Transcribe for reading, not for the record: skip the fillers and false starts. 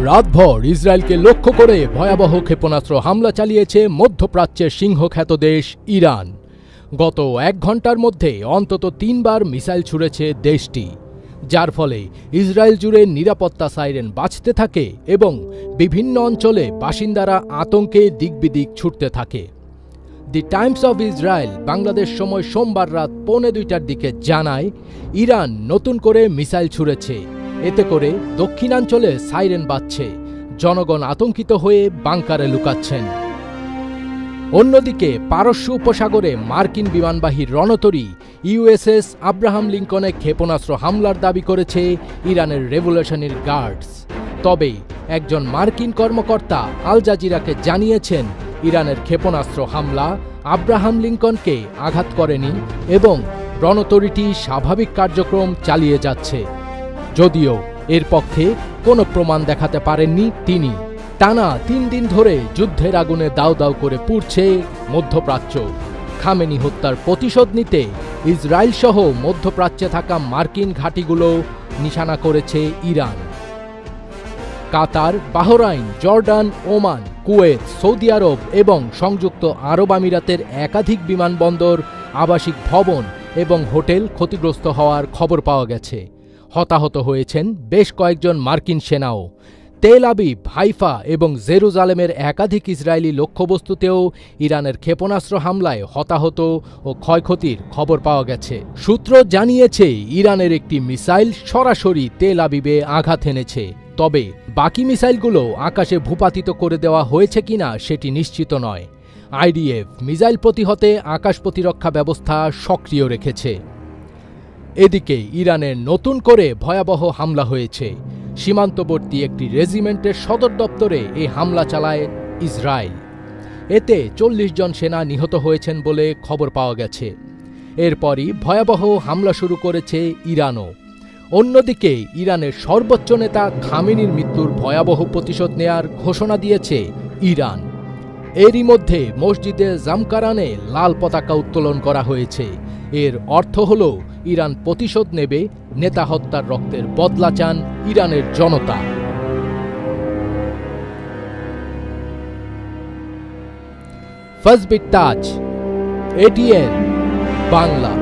রাতভর ইসরায়েলকে লক্ষ্য করে ভয়াবহ ক্ষেপণাস্ত্র হামলা চালিয়েছে মধ্যপ্রাচ্যের সিংহখ্যাত দেশ ইরান। গত 1 ঘন্টার মধ্যে অন্তত 3 বার মিসাইল ছুড়েছে দেশটি, যার ফলে ইসরায়েল জুড়ে নিরাপত্তা সাইরেন বাজতে থাকে এবং বিভিন্ন অঞ্চলে বাসিন্দারা আতঙ্কে দিকবিদিক ছুটতে থাকে। দি টাইমস অফ ইসরায়েল বাংলাদেশ সময় সোমবার রাত 1:45টার দিকে জানায়, ইরান নতুন করে মিসাইল ছুড়েছে। এতে করে দক্ষিণাঞ্চলে সাইরেন বাজছে, জনগণ আতঙ্কিত হয়ে বাংকারে লুকাচ্ছেন। অন্যদিকে পারস্য উপসাগরে মার্কিন বিমানবাহী রণতরী ইউএসএস আব্রাহাম লিঙ্কনে ক্ষেপণাস্ত্র হামলার দাবি করেছে ইরানের রেভলিউশনারি গার্ডস। তবে একজন মার্কিন কর্মকর্তা আল জাজিরাকে জানিয়েছেন, ইরানের ক্ষেপণাস্ত্র হামলা আব্রাহাম লিঙ্কনকে আঘাত করেনি এবং রণতরীটি স্বাভাবিক কার্যক্রম চালিয়ে যাচ্ছে। যদিও এর পক্ষে কোনো প্রমাণ দেখাতে পারেননি তিনি। টানা 3 দিন ধরে যুদ্ধের আগুনে দাউ দাউ করে পুড়ছে মধ্যপ্রাচ্য। খামেনি হত্যার প্রতিশোধ নিতে ইসরায়েল সহ মধ্যপ্রাচ্যে থাকা মার্কিন ঘাঁটিগুলো নিশানা করেছে Iran. Qatar, Bahrain, Jordan, Oman, Kuwait, Saudi আরব এবং সংযুক্ত আরব আমিরাতের একাধিক বিমানবন্দর, আবাসিক ভবন এবং হোটেল ক্ষতিগ্রস্ত হওয়ার খবর পাওয়া গেছে। হতাহত হয়েছেন বেশ কয়েকজন মার্কিন সেনাও। তেল আবিব, হাইফা এবং জেরুজালেমের একাধিক ইসরায়েলি লক্ষ্যবস্তুতেও ইরানের ক্ষেপণাস্ত্র হামলায় হতাহত ও ক্ষয়ক্ষতির খবর পাওয়া গেছে। সূত্র জানিয়েছে, ইরানের একটি মিসাইল সরাসরি তেল আবিবে আঘাত এনেছে। তবে বাকি মিসাইলগুলো আকাশে ভূপাতিত করে দেওয়া হয়েছে কিনা সেটি নিশ্চিত নয়। আইডিএফ মিসাইল প্রতিহতে আকাশ প্রতিরক্ষা ব্যবস্থা সক্রিয় রেখেছে। এদিকে ইরানের নতুন করে ভয়াবহ হামলা হয়েছে। সীমান্তবর্তী একটি রেজিমেন্টের সদর দপ্তরে এই হামলা চালায় ইসরায়েল। এতে 40 জন সেনা নিহত হয়েছেন বলে খবর পাওয়া গেছে। এরপরই ভয়াবহ হামলা শুরু করেছে ইরানও। অন্যদিকে ইরানের সর্বোচ্চ নেতা খামেনির মৃত্যুর ভয়াবহ প্রতিশোধ নেয়ার ঘোষণা দিয়েছে ইরান। এরই মধ্যে মসজিদে জামকারানে লাল পতাকা উত্তোলন করা হয়েছে। এর অর্থ হল, ইরান প্রতিশোধ নেবে, নেতা হত্যার রক্তের বদলা চান ইরানের জনতা। ফজবিট তাজ, এটিএন বাংলা।